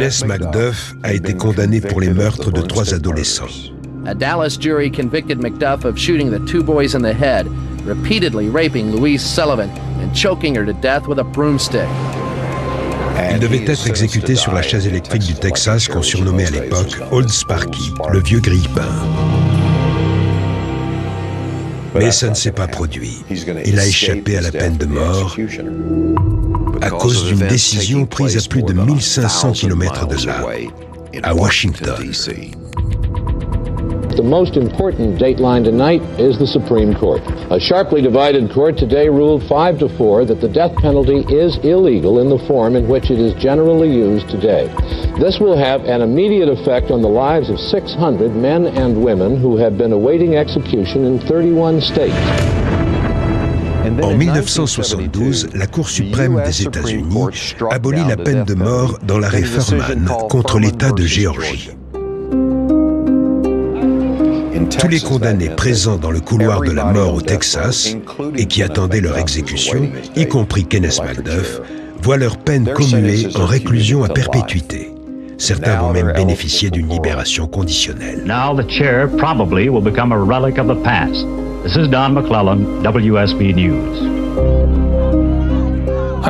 Kenneth McDuff a été condamné pour les meurtres de 3 adolescents. A Dallas jury convicted McDuff of shooting the 2 boys in the head, repeatedly raping Louise Sullivan and choking her to death with a broomstick. Il devait être exécuté sur la chaise électrique du Texas qu'on surnommait à l'époque Old Sparky, le vieux grille-pain. Mais ça ne s'est pas produit. Il a échappé à la peine de mort à cause d'une décision prise à plus de 1500 km de là, à Washington. The most important dateline tonight is the Supreme Court. A sharply divided court today ruled 5-4 that the death penalty is illegal in the form in which it is generally used today. This will have an immediate effect on the lives of 600 men and women who have been awaiting execution in 31 states. En 1972, la Cour suprême des États-Unis abolit la peine de mort dans l'arrêt Furman contre l'État de Géorgie. Tous les condamnés présents dans le couloir de la mort au Texas et qui attendaient leur exécution, y compris Kenneth McDuff, voient leur peine commuée en réclusion à perpétuité. Certains vont même bénéficier d'une libération conditionnelle. Now the chair probably will become a relic of the past. This is Don McClellan, WSB News.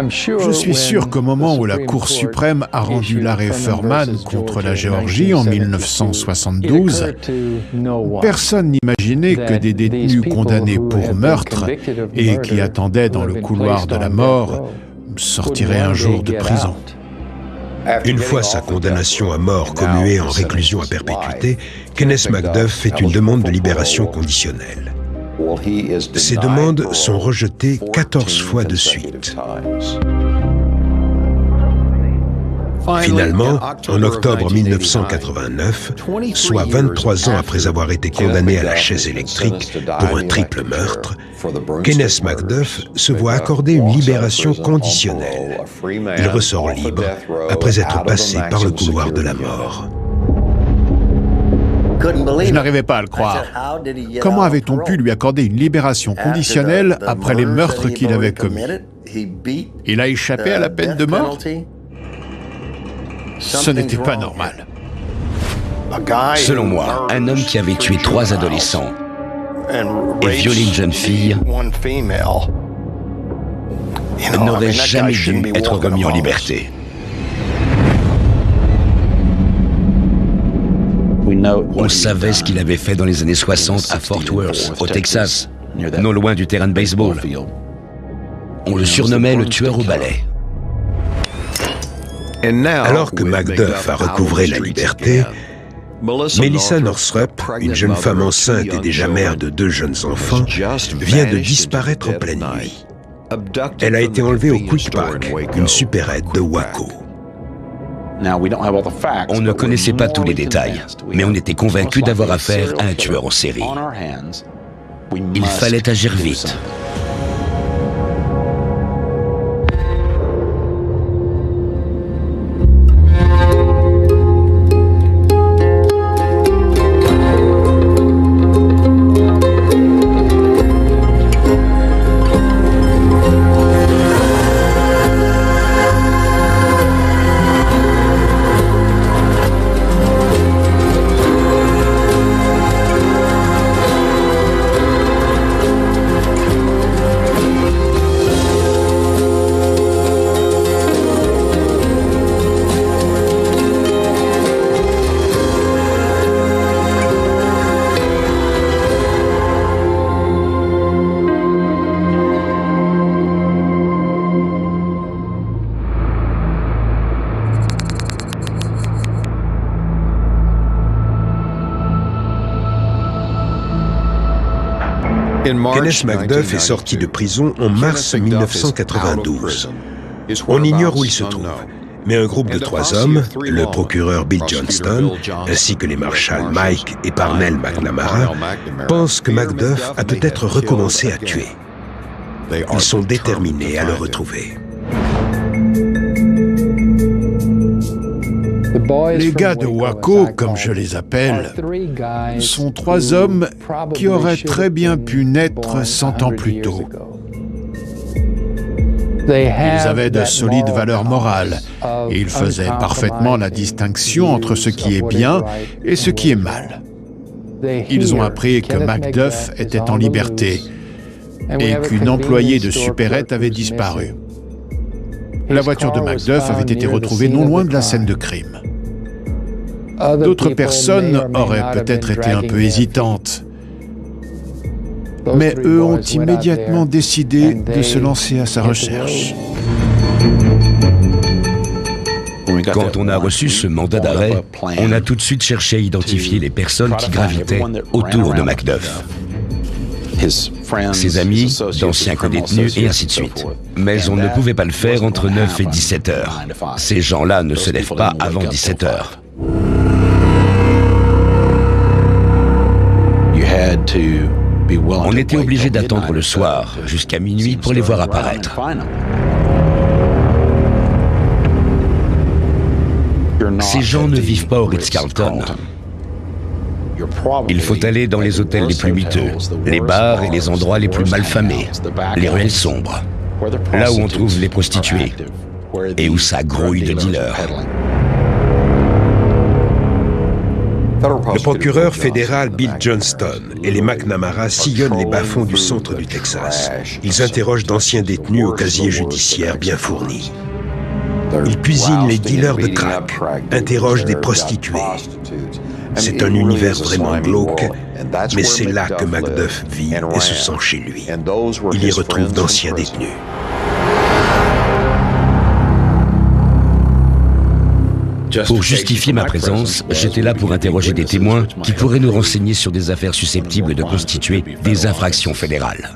Je suis sûr qu'au moment où la Cour suprême a rendu l'arrêt Furman contre la Géorgie en 1972, personne n'imaginait que des détenus condamnés pour meurtre et qui attendaient dans le couloir de la mort sortiraient un jour de prison. Une fois sa condamnation à mort commuée en réclusion à perpétuité, Kenneth McDuff fait une demande de libération conditionnelle. Ces demandes sont rejetées 14 fois de suite. Finalement, en octobre 1989, soit 23 ans après avoir été condamné à la chaise électrique pour un triple meurtre, Kenneth McDuff se voit accorder une libération conditionnelle. Il ressort libre après être passé par le couloir de la mort. Je n'arrivais pas à le croire. Comment avait-on pu lui accorder une libération conditionnelle après les meurtres qu'il avait commis? Il a échappé à la peine de mort? Ce n'était pas normal. Selon moi, un homme qui avait tué 3 adolescents et violé une jeune fille n'aurait jamais dû être remis en liberté. On savait ce qu'il avait fait dans les années 60 à Fort Worth, au Texas, non loin du terrain de baseball. On le surnommait le tueur au balai. Alors que McDuff a recouvré la liberté, Melissa Northrup, une jeune femme enceinte et déjà mère de 2 jeunes enfants, vient de disparaître en pleine nuit. Elle a été enlevée au Quick Park, une supérette de Waco. On ne connaissait pas tous les détails, mais on était convaincus d'avoir affaire à un tueur en série. Il fallait agir vite. Kenneth McDuff est sorti de prison en mars 1992. On ignore où il se trouve, mais un groupe de 3 hommes, le procureur Bill Johnston, ainsi que les marshals Mike et Parnell McNamara, pensent que McDuff a peut-être recommencé à tuer. Ils sont déterminés à le retrouver. Les gars de Waco, comme je les appelle, sont 3 hommes qui auraient très bien pu naître 100 ans plus tôt. Ils avaient de solides valeurs morales et ils faisaient parfaitement la distinction entre ce qui est bien et ce qui est mal. Ils ont appris que Macduff était en liberté et qu'une employée de supérette avait disparu. La voiture de Macduff avait été retrouvée non loin de la scène de crime. D'autres personnes auraient peut-être été un peu hésitantes, mais eux ont immédiatement décidé de se lancer à sa recherche. Quand on a reçu ce mandat d'arrêt, on a tout de suite cherché à identifier les personnes qui gravitaient autour de Macduff. Ses amis, d'anciens co-détenus et ainsi de suite. Mais on ne pouvait pas le faire entre 9 et 17 heures. Ces gens-là ne se lèvent pas avant 17 heures. On était obligé d'attendre le soir, jusqu'à minuit, pour les voir apparaître. Ces gens ne vivent pas au Ritz-Carlton. Il faut aller dans les hôtels les plus miteux, les bars et les endroits les plus malfamés, les ruelles sombres, là où on trouve les prostituées et où ça grouille de dealers. Le procureur fédéral Bill Johnston et les McNamara sillonnent les bas-fonds du centre du Texas. Ils interrogent d'anciens détenus au casier judiciaire bien fourni. Ils cuisinent les dealers de crack, interrogent des prostituées. C'est un univers vraiment glauque, mais c'est là que Macduff vit et se sent chez lui. Il y retrouve d'anciens détenus. Pour justifier ma présence, j'étais là pour interroger des témoins qui pourraient nous renseigner sur des affaires susceptibles de constituer des infractions fédérales.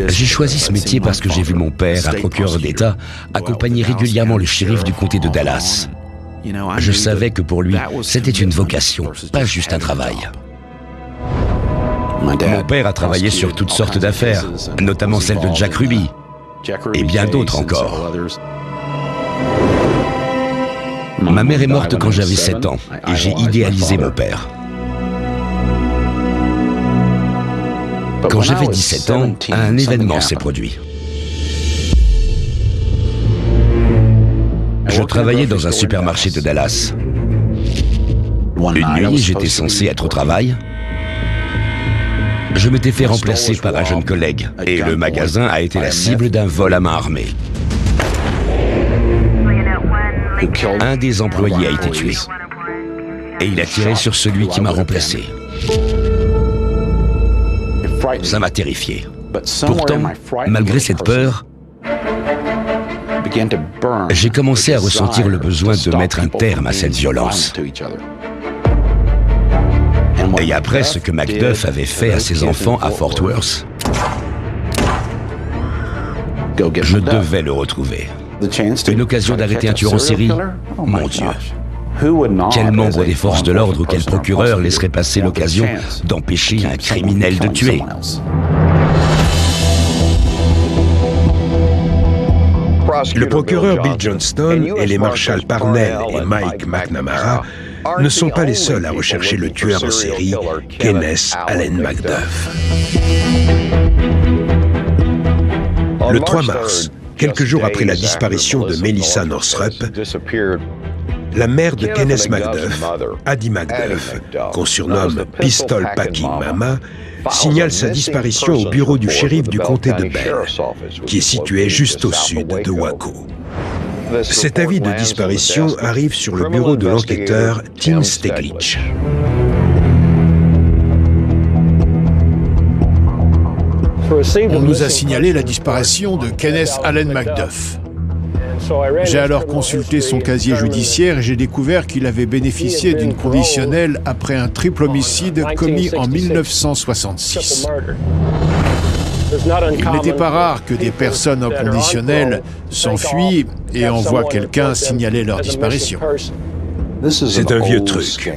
J'ai choisi ce métier parce que j'ai vu mon père, un procureur d'État, accompagner régulièrement le shérif du comté de Dallas. Je savais que pour lui, c'était une vocation, pas juste un travail. Mon père a travaillé sur toutes sortes d'affaires, notamment celle de Jack Ruby, et bien d'autres encore. Ma mère est morte quand j'avais 7 ans, et j'ai idéalisé mon père. Quand j'avais 17 ans, un événement s'est produit. Je travaillais dans un supermarché de Dallas. Une nuit, j'étais censé être au travail. Je m'étais fait remplacer par un jeune collègue, et le magasin a été la cible d'un vol à main armée. Un des employés a été tué, et il a tiré sur celui qui m'a remplacé. Ça m'a terrifié. Pourtant, malgré cette peur, j'ai commencé à ressentir le besoin de mettre un terme à cette violence. Et après ce que Macduff avait fait à ses enfants à Fort Worth, je devais le retrouver. Une occasion d'arrêter un tueur en série? Mon Dieu! Quel membre des forces de l'ordre ou quel procureur laisserait passer l'occasion d'empêcher un criminel de tuer? Le procureur Bill Johnston et les marshals Parnell et Mike McNamara ne sont pas les seuls à rechercher le tueur en série, Kenneth Allen Macduff. Le 3 mars, quelques jours après la disparition de Melissa Northrup, la mère de Kenneth Macduff, Addie Macduff, qu'on surnomme Pistol Packing Mama, signale sa disparition au bureau du shérif du comté de Bell, qui est situé juste au sud de Waco. Cet avis de disparition arrive sur le bureau de l'enquêteur Tim Steglich. On nous a signalé la disparition de Kenneth Allen Macduff. J'ai alors consulté son casier judiciaire et j'ai découvert qu'il avait bénéficié d'une conditionnelle après un triple homicide commis en 1966. Il n'était pas rare que des personnes en conditionnelle s'enfuient et envoient quelqu'un signaler leur disparition. C'est un vieux truc.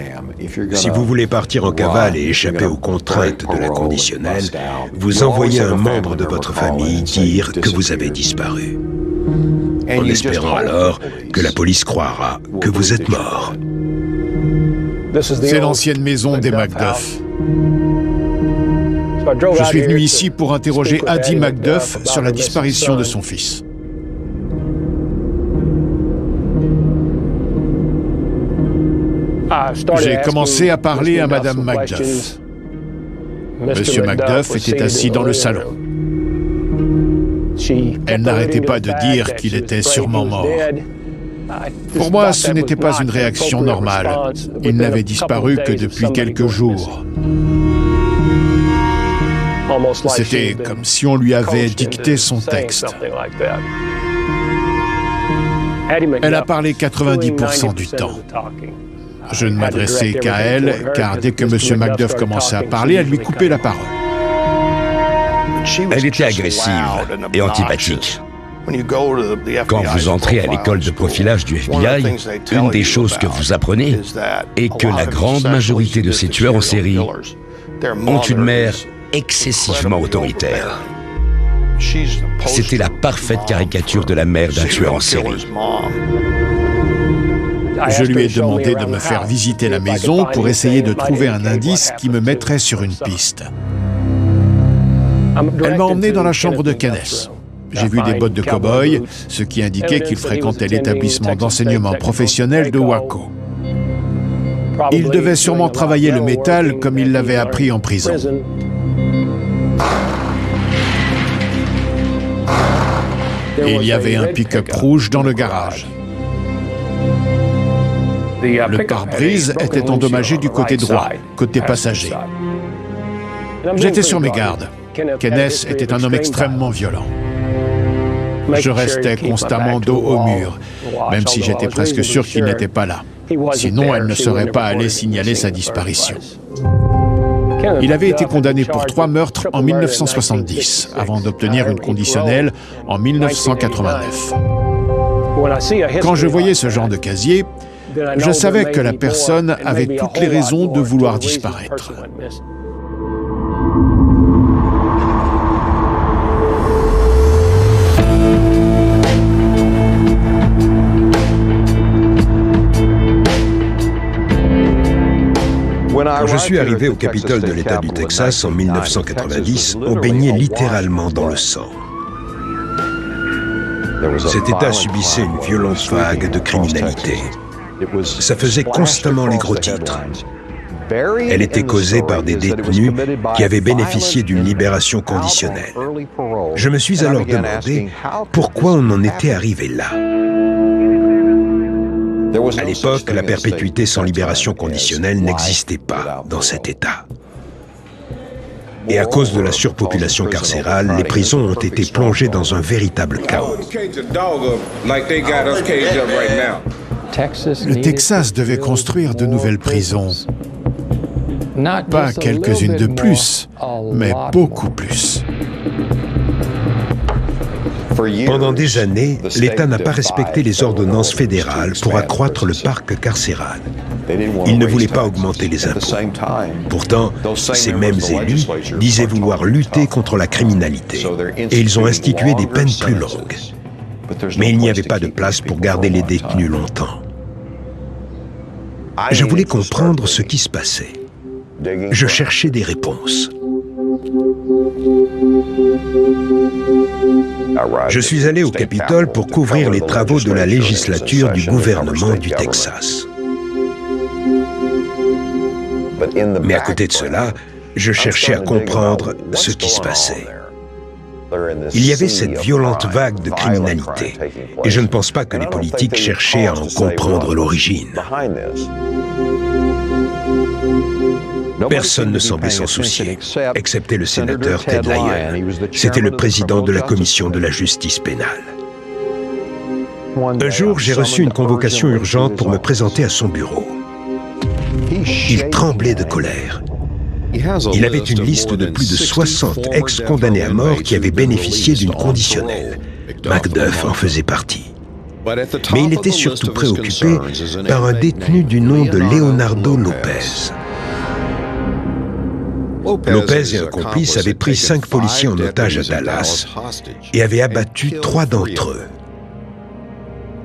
Si vous voulez partir en cavale et échapper aux contraintes de la conditionnelle, vous envoyez un membre de votre famille dire que vous avez disparu, en espérant alors que la police croira que vous êtes mort. C'est l'ancienne maison des Macduff. Je suis venu ici pour interroger Addie Macduff sur la disparition de son fils. J'ai commencé à parler à Madame Macduff. Monsieur Macduff était assis dans le salon. Elle n'arrêtait pas de dire qu'il était sûrement mort. Pour moi, ce n'était pas une réaction normale. Il n'avait disparu que depuis quelques jours. C'était comme si on lui avait dicté son texte. Elle a parlé 90% du temps. Je ne m'adressais qu'à elle, car dès que M. Macduff commençait à parler, elle lui coupait la parole. Elle était agressive et antipathique. Quand vous entrez à l'école de profilage du FBI, une des choses que vous apprenez est que la grande majorité de ces tueurs en série ont une mère excessivement autoritaire. C'était la parfaite caricature de la mère d'un tueur en série. Je lui ai demandé de me faire visiter la maison pour essayer de trouver un indice qui me mettrait sur une piste. Elle m'a emmené dans la chambre de Kenneth. J'ai vu des bottes de cow-boy, ce qui indiquait qu'il fréquentait l'établissement d'enseignement professionnel de Waco. Il devait sûrement travailler le métal comme il l'avait appris en prison. Et il y avait un pick-up rouge dans le garage. Le pare-brise était endommagé du côté droit, côté passager. J'étais sur mes gardes. Kenneth était un homme extrêmement violent. Je restais constamment dos au mur, même si j'étais presque sûr qu'il n'était pas là. Sinon, elle ne serait pas allée signaler sa disparition. Il avait été condamné pour 3 meurtres en 1970, avant d'obtenir une conditionnelle en 1989. Quand je voyais ce genre de casier, je savais que la personne avait toutes les raisons de vouloir disparaître. Quand je suis arrivé au Capitole de l'État du Texas en 1990, on baignait littéralement dans le sang. Cet État subissait une violente vague de criminalité. Ça faisait constamment les gros titres. Elle était causée par des détenus qui avaient bénéficié d'une libération conditionnelle. Je me suis alors demandé pourquoi on en était arrivé là. À l'époque, la perpétuité sans libération conditionnelle n'existait pas dans cet État. Et à cause de la surpopulation carcérale, les prisons ont été plongées dans un véritable chaos. Le Texas devait construire de nouvelles prisons. Pas quelques-unes de plus, mais beaucoup plus. Pendant des années, l'État n'a pas respecté les ordonnances fédérales pour accroître le parc carcéral. Il ne voulait pas augmenter les impôts. Pourtant, ces mêmes élus disaient vouloir lutter contre la criminalité, et ils ont institué des peines plus longues. Mais il n'y avait pas de place pour garder les détenus longtemps. Je voulais comprendre ce qui se passait. Je cherchais des réponses. Je suis allé au Capitole pour couvrir les travaux de la législature du gouvernement du Texas. Mais à côté de cela, je cherchais à comprendre ce qui se passait. Il y avait cette violente vague de criminalité, et je ne pense pas que les politiques cherchaient à en comprendre l'origine. Personne ne semblait s'en soucier, excepté le sénateur Ted Lyon. C'était le président de la commission de la justice pénale. Un jour, j'ai reçu une convocation urgente pour me présenter à son bureau. Il tremblait de colère. Il avait une liste de plus de 60 ex-condamnés à mort qui avaient bénéficié d'une conditionnelle. Macduff en faisait partie. Mais il était surtout préoccupé par un détenu du nom de Leonardo Lopez. Lopez et un complice avaient pris 5 policiers en otage à Dallas et avaient abattu 3 d'entre eux.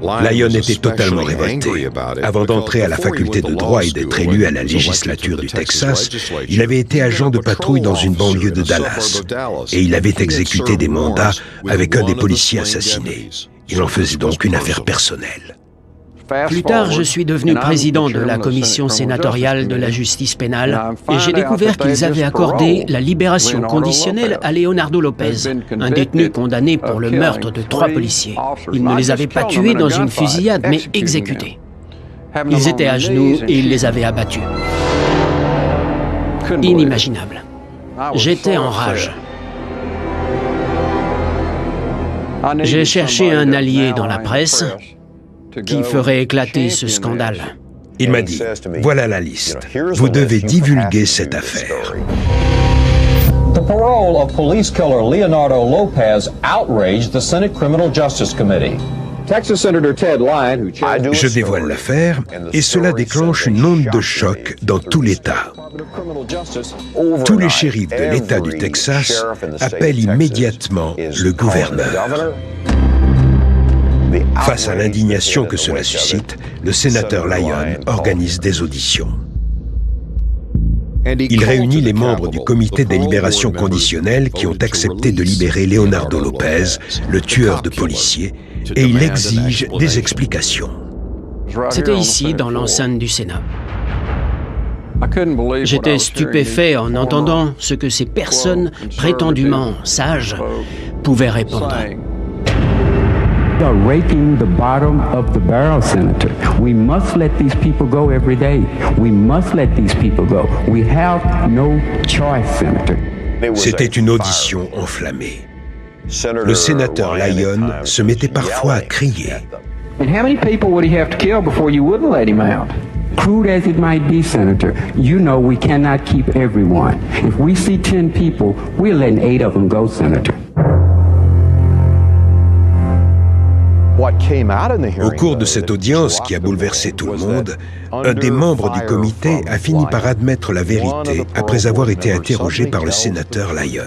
Lyon était totalement révolté. Avant d'entrer à la faculté de droit et d'être élu à la législature du Texas, il avait été agent de patrouille dans une banlieue de Dallas. Et il avait exécuté des mandats avec un des policiers assassinés. Il en faisait donc une affaire personnelle. Plus tard, je suis devenu président de la commission sénatoriale de la justice pénale et j'ai découvert qu'ils avaient accordé la libération conditionnelle à Leonardo Lopez, un détenu condamné pour le meurtre de 3 policiers. Ils ne les avaient pas tués dans une fusillade, mais exécutés. Ils étaient à genoux et ils les avaient abattus. Inimaginable. J'étais en rage. J'ai cherché un allié dans la presse qui ferait éclater ce scandale. Il m'a dit, voilà la liste. Vous devez divulguer cette affaire. The parole of police killer Leonardo Lopez outraged the Senate Criminal Justice Committee. Texas Senator Ted Lyon, Je dévoile l'affaire et cela déclenche une onde de choc dans tout l'État. Tous les shérifs de l'État du Texas appellent immédiatement le gouverneur. Face à l'indignation que cela suscite, le sénateur Lyon organise des auditions. Il réunit les membres du comité des libérations conditionnelles qui ont accepté de libérer Leonardo Lopez, le tueur de policiers, et il exige des explications. C'était ici, dans l'enceinte du Sénat. J'étais stupéfait en entendant ce que ces personnes prétendument sages pouvaient répondre. They are raping the bottom of the barrel, Senator. We must let these people go every day. We must let these people go. We have no choice, Senator. C'était une audition enflammée. Le sénateur Lyon se mettait parfois à crier. And how many people would he have to kill before you wouldn't let him out? Crude as it might be, Senator, you know we cannot keep everyone. If we see 10 people, we're letting 8 of them go, Senator. Au cours de cette audience qui a bouleversé tout le monde, un des membres du comité a fini par admettre la vérité après avoir été interrogé par le sénateur Lyon.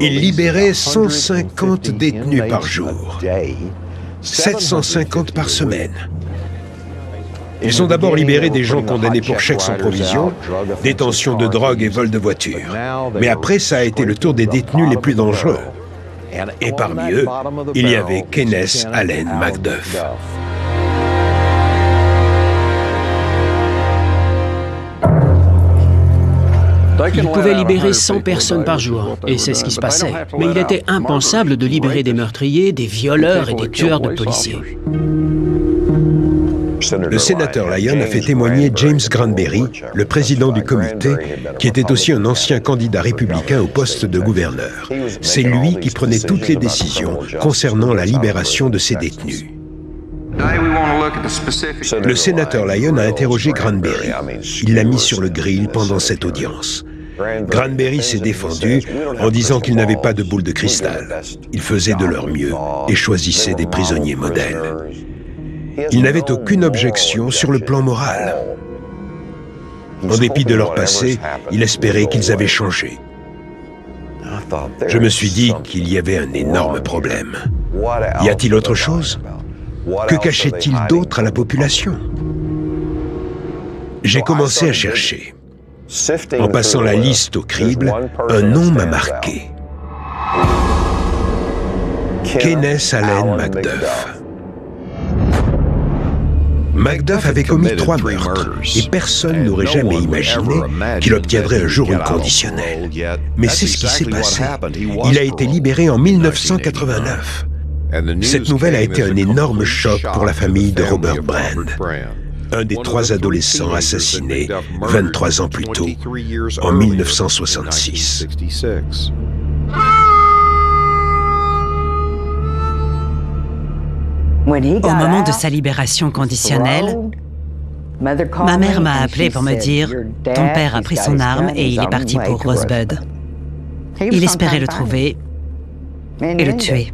Il libérait 150 détenus par jour, 750 par semaine. Ils ont d'abord libéré des gens condamnés pour chèques sans provision, détention de drogue et vol de voiture. Mais après, ça a été le tour des détenus les plus dangereux. Et parmi eux, il y avait Kenneth Allen McDuff. Il pouvait libérer 100 personnes par jour, et c'est ce qui se passait. Mais il était impensable de libérer des meurtriers, des violeurs et des tueurs de policiers. Le sénateur Lyon a fait témoigner James Granberry, le président du comité, qui était aussi un ancien candidat républicain au poste de gouverneur. C'est lui qui prenait toutes les décisions concernant la libération de ces détenus. Le sénateur Lyon a interrogé Granberry. Il l'a mis sur le grill pendant cette audience. Granberry s'est défendu en disant qu'il n'avait pas de boule de cristal. Il faisait de leur mieux et choisissait des prisonniers modèles. Il n'avait aucune objection sur le plan moral. En dépit de leur passé, il espérait qu'ils avaient changé. Je me suis dit qu'il y avait un énorme problème. Y a-t-il autre chose? Que cachait-il d'autre à la population? J'ai commencé à chercher. En passant la liste au crible, un nom m'a marqué. Kenneth Allen McDuff. McDuff avait commis 3 meurtres et personne n'aurait jamais imaginé qu'il obtiendrait un jour une conditionnelle. Mais c'est ce qui s'est passé. Il a été libéré en 1989. Cette nouvelle a été un énorme choc pour la famille de Robert Brand, un des 3 adolescents assassinés 23 ans plus tôt, en 1966. Au moment de sa libération conditionnelle, ma mère m'a appelé pour me dire « Ton père a pris son arme et il est parti pour Rosebud. Il espérait le trouver et le tuer. »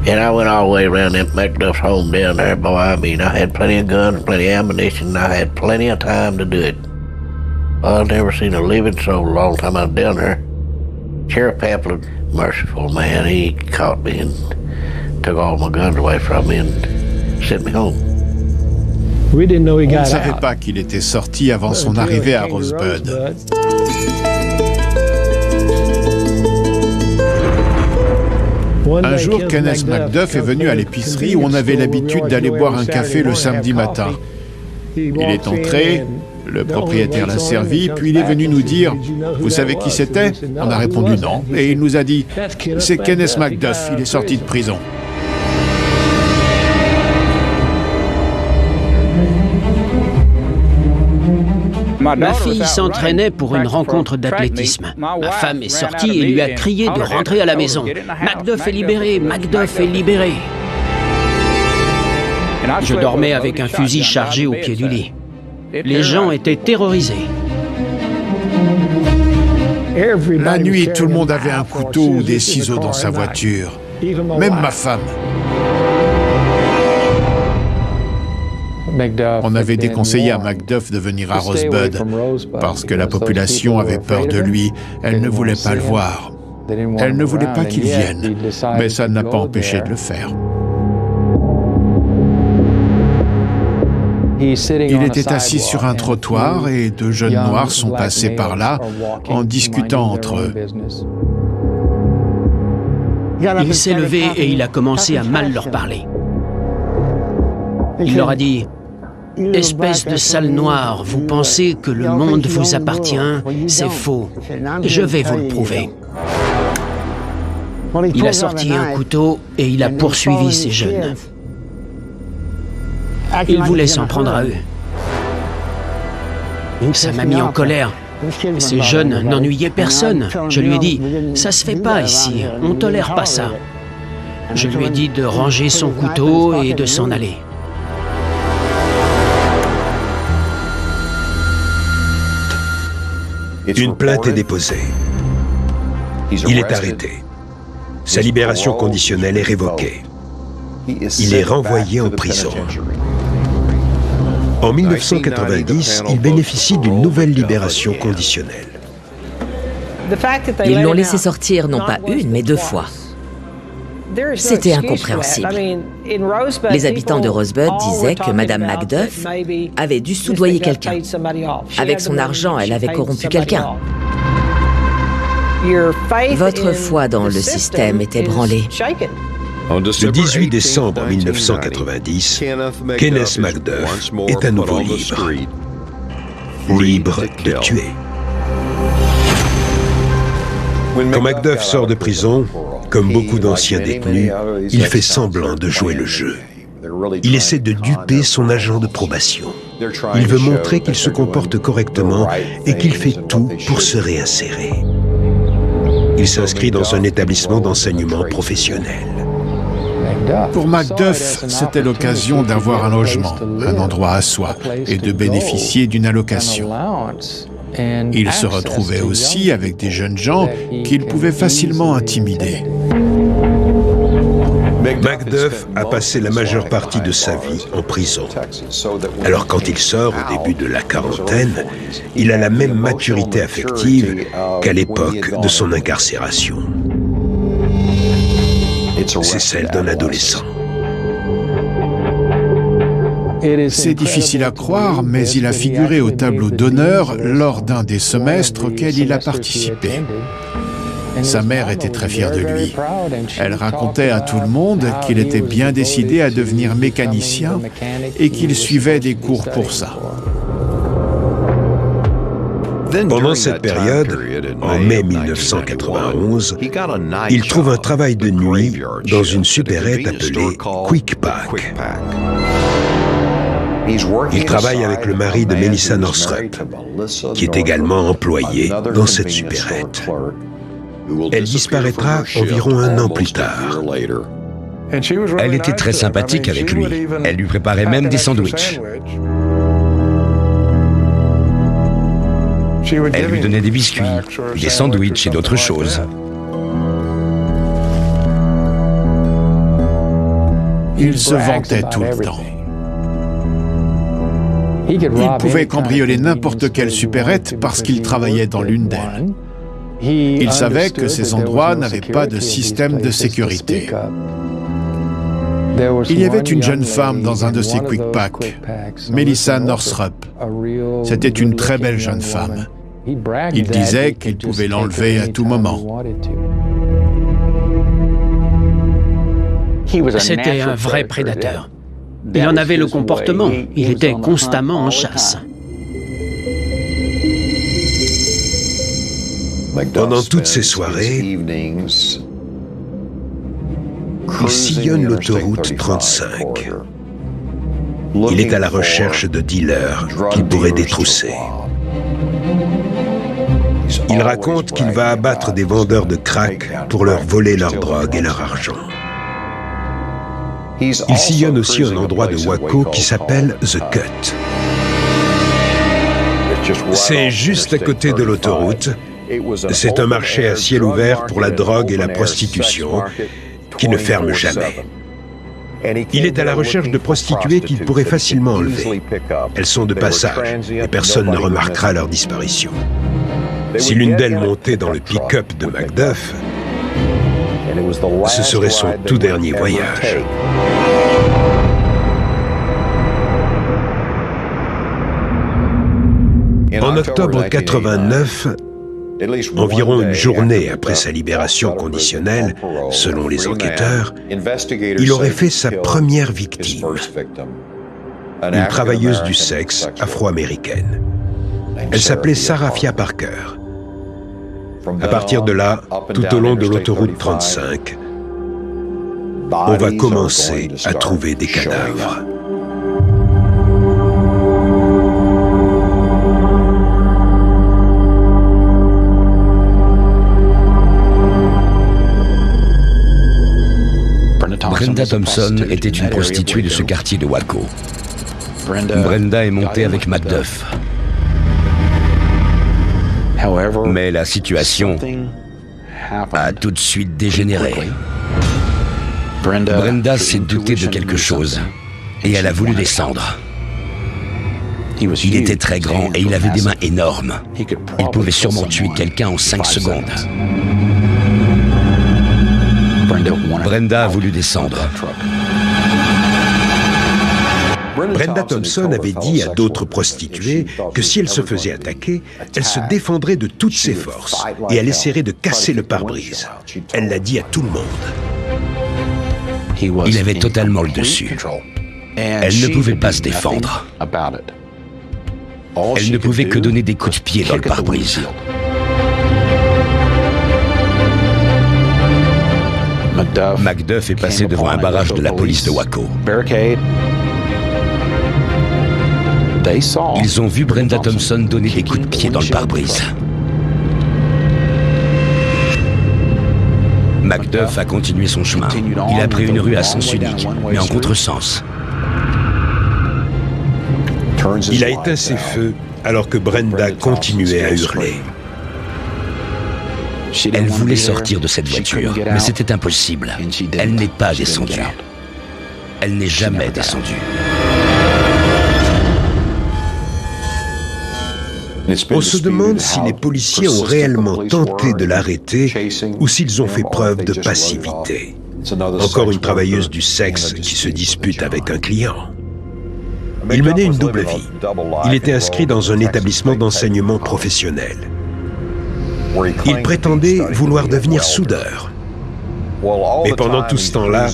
And I went all the way around that McDuff's home down there, boy. I mean, I had plenty of guns, plenty of ammunition, and I had plenty of time to do it. I've never seen a living soul a long time I was down there. Sheriff Pamplin, merciful man, he caught me and took all my guns away from me and sent me home. On ne savait pas qu'il était sorti avant son arrivée à Rosebud. Un jour, Kenneth MacDuff est venu à l'épicerie où on avait l'habitude d'aller boire un café le samedi matin. Il est entré, le propriétaire l'a servi, puis il est venu nous dire « Vous savez qui c'était ?» On a répondu non, et il nous a dit « C'est Kenneth MacDuff, il est sorti de prison. » Ma fille s'entraînait pour une rencontre d'athlétisme. Ma femme est sortie et lui a crié de rentrer à la maison. « Macduff est libéré! Macduff est libéré !» Je dormais avec un fusil chargé au pied du lit. Les gens étaient terrorisés. La nuit, tout le monde avait un couteau ou des ciseaux dans sa voiture. Même ma femme. On avait déconseillé à Macduff de venir à Rosebud parce que la population avait peur de lui. Elle ne voulait pas le voir. Elle ne voulait pas qu'il vienne, mais ça ne l'a pas empêché de le faire. Il était assis sur un trottoir et deux jeunes noirs sont passés par là en discutant entre eux. Il s'est levé et il a commencé à mal leur parler. Il leur a dit « Espèce de sale noire, vous pensez que le monde vous appartient? C'est faux. Je vais vous le prouver. » Il a sorti un couteau et il a poursuivi ces jeunes. Il voulait s'en prendre à eux. Ça m'a mis en colère. Ces jeunes n'ennuyaient personne. Je lui ai dit « Ça se fait pas ici, on tolère pas ça. » Je lui ai dit de ranger son couteau et de s'en aller. Une plainte est déposée. Il est arrêté. Sa libération conditionnelle est révoquée. Il est renvoyé en prison. En 1990, il bénéficie d'une nouvelle libération conditionnelle. Ils l'ont laissé sortir non pas une, mais 2 fois. C'était incompréhensible. Les habitants de Rosebud disaient que Madame Macduff avait dû soudoyer quelqu'un. Avec son argent, elle avait corrompu quelqu'un. Votre foi dans le système est ébranlée. Le 18 décembre 1990, Kenneth MacDuff est à nouveau libre. Libre de tuer. Quand MacDuff sort de prison, comme beaucoup d'anciens détenus, il fait semblant de jouer le jeu. Il essaie de duper son agent de probation. Il veut montrer qu'il se comporte correctement et qu'il fait tout pour se réinsérer. Il s'inscrit dans un établissement d'enseignement professionnel. Pour Macduff, c'était l'occasion d'avoir un logement, un endroit à soi, et de bénéficier d'une allocation. Il se retrouvait aussi avec des jeunes gens qu'il pouvait facilement intimider. Macduff a passé la majeure partie de sa vie en prison. Alors quand il sort au début de la quarantaine, il a la même maturité affective qu'à l'époque de son incarcération. C'est celle d'un adolescent. C'est difficile à croire, mais il a figuré au tableau d'honneur lors d'un des semestres auxquels il a participé. Sa mère était très fière de lui. Elle racontait à tout le monde qu'il était bien décidé à devenir mécanicien et qu'il suivait des cours pour ça. Pendant cette période, en mai 1991, il trouve un travail de nuit dans une supérette appelée Quick Pack. Il travaille avec le mari de Melissa Northrup, qui est également employé dans cette supérette. Elle disparaîtra environ 1 an plus tard. Elle était très sympathique avec lui. Elle lui préparait même des sandwichs. Elle lui donnait des biscuits, des sandwichs et d'autres choses. Il se vantait tout le temps. Il pouvait cambrioler n'importe quelle supérette parce qu'il travaillait dans l'une d'elles. Il savait que ces endroits n'avaient pas de système de sécurité. Il y avait une jeune femme dans un de ces quick packs, Melissa Northrup. C'était une très belle jeune femme. Il disait qu'il pouvait l'enlever à tout moment. C'était un vrai prédateur. Il en avait le comportement. Il était constamment en chasse. Pendant toutes ces soirées, il sillonne l'autoroute 35. Il est à la recherche de dealers qu'il pourrait détrousser. Il raconte qu'il va abattre des vendeurs de crack pour leur voler leur drogue et leur argent. Il sillonne aussi un endroit de Waco qui s'appelle The Cut. C'est juste à côté de l'autoroute. C'est un marché à ciel ouvert pour la drogue et la prostitution qui ne ferme jamais. Il est à la recherche de prostituées qu'il pourrait facilement enlever. Elles sont de passage et personne ne remarquera leur disparition. Si l'une d'elles montait dans le pick-up de Macduff, ce serait son tout dernier voyage. En octobre 89, environ une journée après sa libération conditionnelle, selon les enquêteurs, il aurait fait sa première victime, une travailleuse du sexe afro-américaine. Elle s'appelait Sarafia Parker. À partir de là, tout au long de l'autoroute 35, on va commencer à trouver des cadavres. Brenda Thompson était une prostituée de ce quartier de Waco. Brenda est montée avec Macduff. Mais la situation a tout de suite dégénéré. Brenda s'est doutée de quelque chose et elle a voulu descendre. Il était très grand et il avait des mains énormes. Il pouvait sûrement tuer quelqu'un en 5 secondes. Brenda a voulu descendre. Brenda Thompson avait dit à d'autres prostituées que si elle se faisait attaquer, elle se défendrait de toutes ses forces et elle essaierait de casser le pare-brise. Elle l'a dit à tout le monde. Il avait totalement le dessus. Elle ne pouvait pas se défendre. Elle ne pouvait que donner des coups de pied dans le pare-brise. Macduff est passé devant un barrage de la police de Waco. Ils ont vu Brenda Thompson donner des coups de pied dans le pare-brise. Macduff a continué son chemin. Il a pris une rue à sens unique, mais en contresens. Il a éteint ses feux alors que Brenda continuait à hurler. Elle voulait sortir de cette voiture, mais c'était impossible. Elle n'est pas descendue. Elle n'est jamais descendue. On se demande si les policiers ont réellement tenté de l'arrêter ou s'ils ont fait preuve de passivité. Encore une travailleuse du sexe qui se dispute avec un client. Il menait une double vie. Il était inscrit dans un établissement d'enseignement professionnel. Il prétendait vouloir devenir soudeur. Mais pendant tout ce temps-là,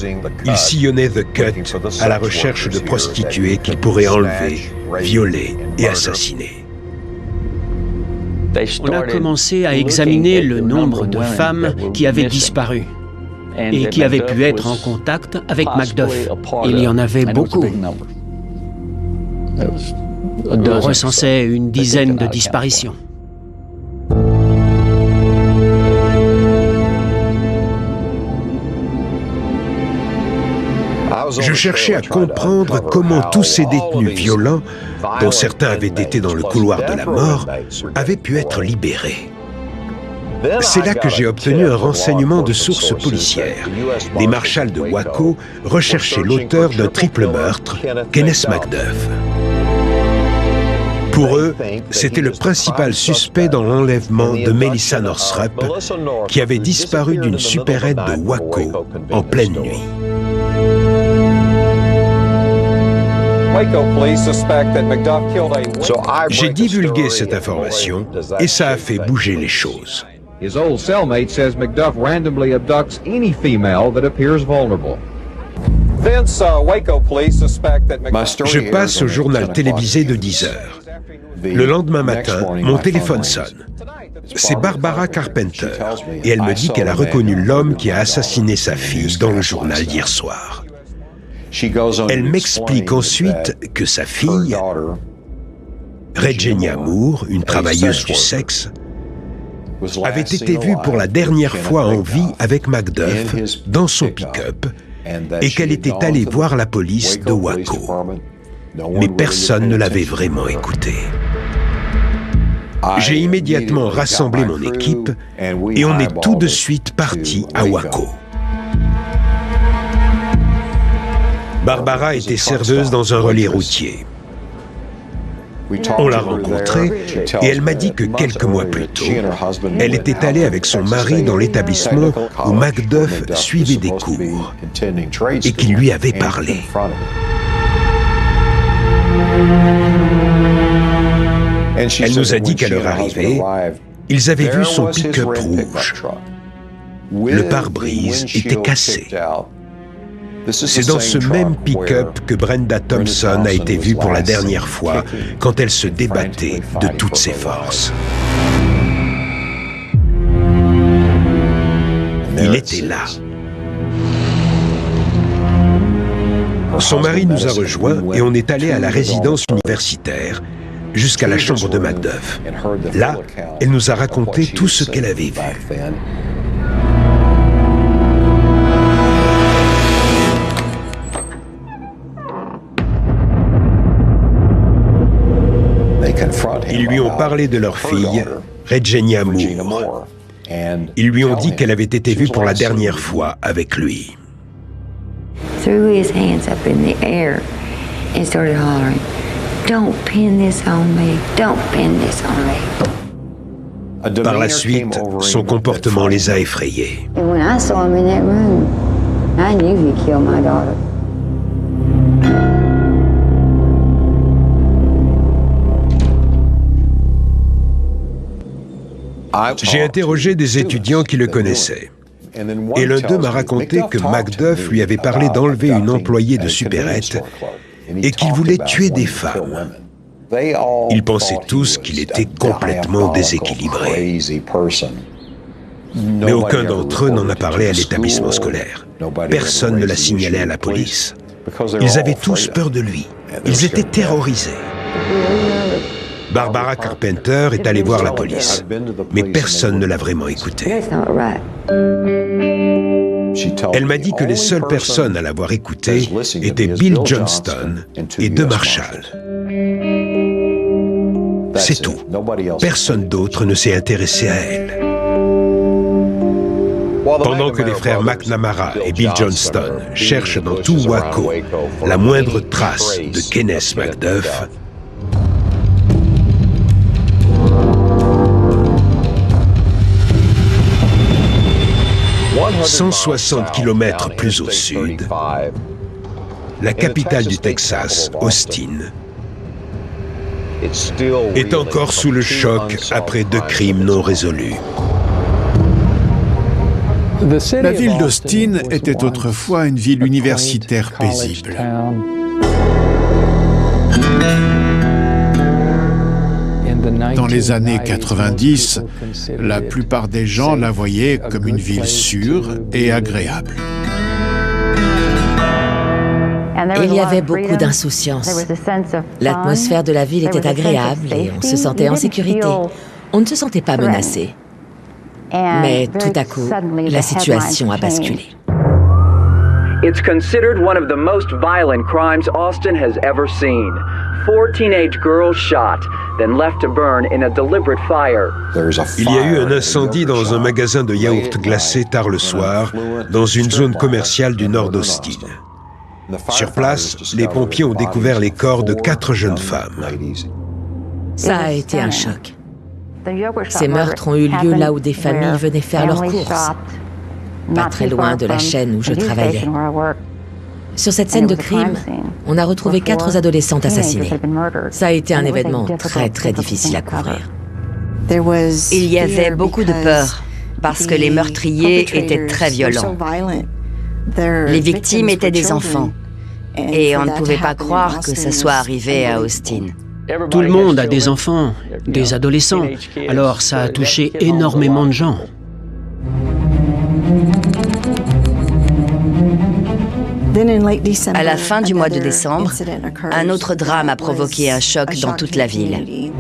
il sillonnait The Cut à la recherche de prostituées qu'il pourrait enlever, violer et assassiner. On a commencé à examiner le nombre de femmes qui avaient disparu et qui avaient pu être en contact avec Macduff. Il y en avait beaucoup. On recensait une dizaine de disparitions. Je cherchais à comprendre comment tous ces détenus violents, dont certains avaient été dans le couloir de la mort, avaient pu être libérés. C'est là que j'ai obtenu un renseignement de sources policières. Les marshals de Waco recherchaient l'auteur d'un triple meurtre, Kenneth Macduff. Pour eux, c'était le principal suspect dans l'enlèvement de Melissa Northrup, qui avait disparu d'une supérette de Waco en pleine nuit. J'ai divulgué cette information et ça a fait bouger les choses. His old cellmate says Macduff randomly abducts any female that appears vulnerable. Je passe au journal télévisé de 10 heures. Le lendemain matin, mon téléphone sonne. C'est Barbara Carpenter et elle me dit qu'elle a reconnu l'homme qui a assassiné sa fille dans le journal d'hier soir. Elle m'explique ensuite que sa fille, Regina Moore, une travailleuse du sexe, avait été vue pour la dernière fois en vie avec Macduff dans son pick-up et qu'elle était allée voir la police de Waco. Mais personne ne l'avait vraiment écoutée. J'ai immédiatement rassemblé mon équipe et on est tout de suite parti à Waco. Barbara était serveuse dans un relais routier. On l'a rencontrée et elle m'a dit que quelques mois plus tôt, elle était allée avec son mari dans l'établissement où Macduff suivait des cours et qu'il lui avait parlé. Elle nous a dit qu'à leur arrivée, ils avaient vu son pick-up rouge. Le pare-brise était cassé. C'est dans ce même pick-up que Brenda Thompson a été vue pour la dernière fois quand elle se débattait de toutes ses forces. Il était là. Son mari nous a rejoints et on est allé à la résidence universitaire jusqu'à la chambre de Macduff. Là, elle nous a raconté tout ce qu'elle avait vu. Ils lui ont parlé de leur fille, Regina Moore. Ils lui ont dit qu'elle avait été vue pour la dernière fois avec lui. Threw his hands up in the air and started hollering, "Don't pin this on me, don't pin this on me." Par la suite, son comportement les a effrayés. And when I saw him in that room, I knew he killed my daughter. J'ai interrogé des étudiants qui le connaissaient. Et l'un d'eux m'a raconté que Macduff lui avait parlé d'enlever une employée de supérette et qu'il voulait tuer des femmes. Ils pensaient tous qu'il était complètement déséquilibré. Mais aucun d'entre eux n'en a parlé à l'établissement scolaire. Personne ne l'a signalé à la police. Ils avaient tous peur de lui. Ils étaient terrorisés. Barbara Carpenter est allée voir la police, mais personne ne l'a vraiment écoutée. Elle m'a dit que les seules personnes à l'avoir écoutée étaient Bill Johnston et deux Marshall. C'est tout. Personne d'autre ne s'est intéressé à elle. Pendant que les frères McNamara et Bill Johnston cherchent dans tout Waco la moindre trace de Kenneth Macduff, 160 kilomètres plus au sud, la capitale du Texas, Austin, est encore sous le choc après 2 crimes non résolus. La ville d'Austin était autrefois une ville universitaire paisible. Dans les années 90, la plupart des gens la voyaient comme une ville sûre et agréable. Il y avait beaucoup d'insouciance. L'atmosphère de la ville était agréable et on se sentait en sécurité. On ne se sentait pas menacé. Mais tout à coup, la situation a basculé. It's considered one of the most violent crimes Austin has ever seen. 4 teenage girls shot, then left to burn in a deliberate fire. Il y a eu un incendie dans un magasin de yaourts glacés tard le soir, dans une zone commerciale du nord d'Austin. Sur place, les pompiers ont découvert les corps de 4 jeunes femmes. Ça a été un choc. Ces meurtres ont eu lieu là où des familles venaient faire leurs courses, pas très loin de la chaîne où je travaillais. Sur cette scène de crime, on a retrouvé 4 adolescentes assassinées. Ça a été un événement très très difficile à couvrir. Il y avait beaucoup de peur, parce que les meurtriers étaient très violents. Les victimes étaient des enfants, et on ne pouvait pas croire que ça soit arrivé à Austin. Tout le monde a des enfants, des adolescents, alors ça a touché énormément de gens. À la fin du mois de décembre, un autre drame a provoqué un choc dans toute la ville.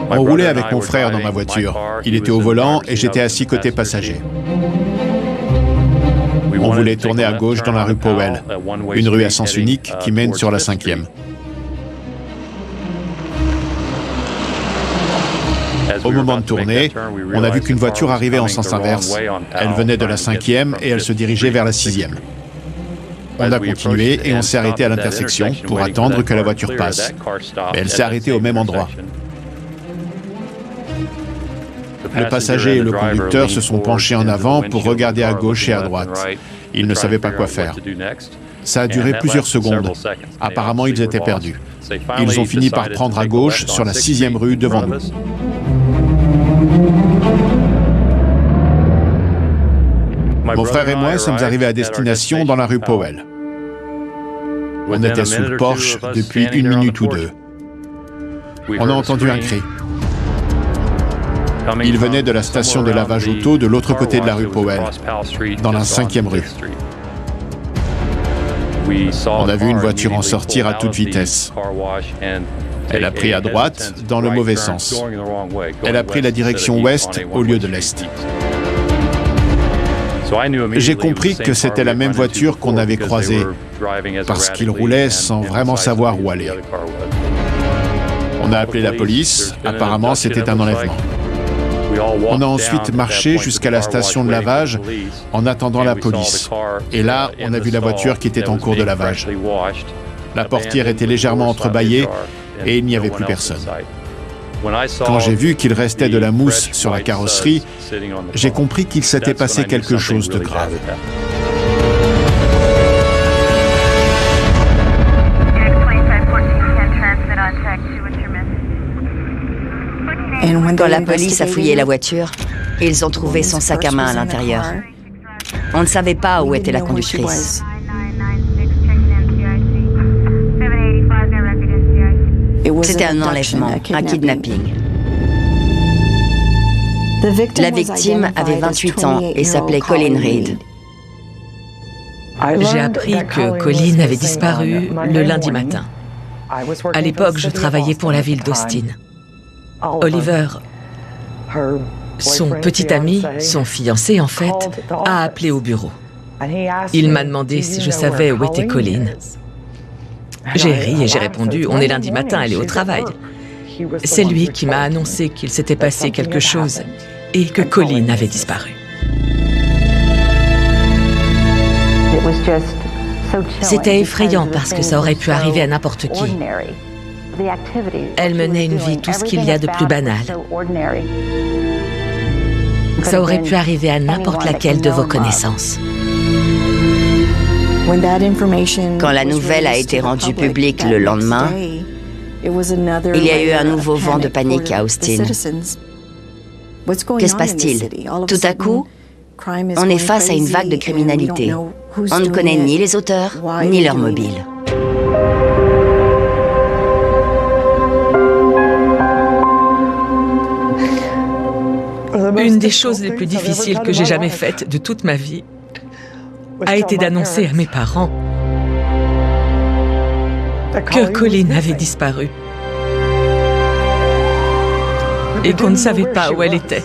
On roulait avec mon frère dans ma voiture. Il était au volant et j'étais assis côté passager. On voulait tourner à gauche dans la rue Powell, une rue à sens unique qui mène sur la 5e. Au moment de tourner, on a vu qu'une voiture arrivait en sens inverse. Elle venait de la 5e et elle se dirigeait vers la 6e. On a continué et on s'est arrêté à l'intersection pour attendre que la voiture passe. Mais elle s'est arrêtée au même endroit. Le passager et le conducteur se sont penchés en avant pour regarder à gauche et à droite. Ils ne savaient pas quoi faire. Ça a duré plusieurs secondes. Apparemment, ils étaient perdus. Ils ont fini par prendre à gauche sur la 6e rue devant nous. Mon frère et moi sommes arrivés à destination dans la rue Powell. On était sous le porche depuis 1 minute ou 2. On a entendu un cri. Il venait de la station de lavage auto de l'autre côté de la rue Powell, dans la 5e rue. On a vu une voiture en sortir à toute vitesse. Elle a pris à droite, dans le mauvais sens. Elle a pris la direction ouest au lieu de l'est. J'ai compris que c'était la même voiture qu'on avait croisée, parce qu'ils roulaient sans vraiment savoir où aller. On a appelé la police, apparemment c'était un enlèvement. On a ensuite marché jusqu'à la station de lavage en attendant la police. Et là, on a vu la voiture qui était en cours de lavage. La portière était légèrement entrebâillée et il n'y avait plus personne. Quand j'ai vu qu'il restait de la mousse sur la carrosserie, j'ai compris qu'il s'était passé quelque chose de grave. Quand la police a fouillé la voiture, ils ont trouvé son sac à main à l'intérieur. On ne savait pas où était la conductrice. C'était un enlèvement, un kidnapping. La victime avait 28 ans et s'appelait Colleen Reed. J'ai appris que Colleen avait disparu le lundi matin. À l'époque, je travaillais pour la ville d'Austin. Oliver, son petit ami, son fiancé en fait, a appelé au bureau. Il m'a demandé si je savais où était Colleen. J'ai ri et j'ai répondu, on est lundi matin, elle est au travail. C'est lui qui m'a annoncé qu'il s'était passé quelque chose et que Colleen avait disparu. C'était effrayant parce que ça aurait pu arriver à n'importe qui. Elle menait une vie tout ce qu'il y a de plus banal. Ça aurait pu arriver à n'importe laquelle de vos connaissances. Quand la nouvelle a été rendue publique le lendemain, il y a eu un nouveau vent de panique à Austin. Que se passe-t-il? Tout à coup, on est face à une vague de criminalité. On ne connaît ni les auteurs, ni leur mobile. Une des choses les plus difficiles que j'ai jamais faites de toute ma vie a été d'annoncer à mes parents que Colleen avait disparu et qu'on ne savait pas où elle était.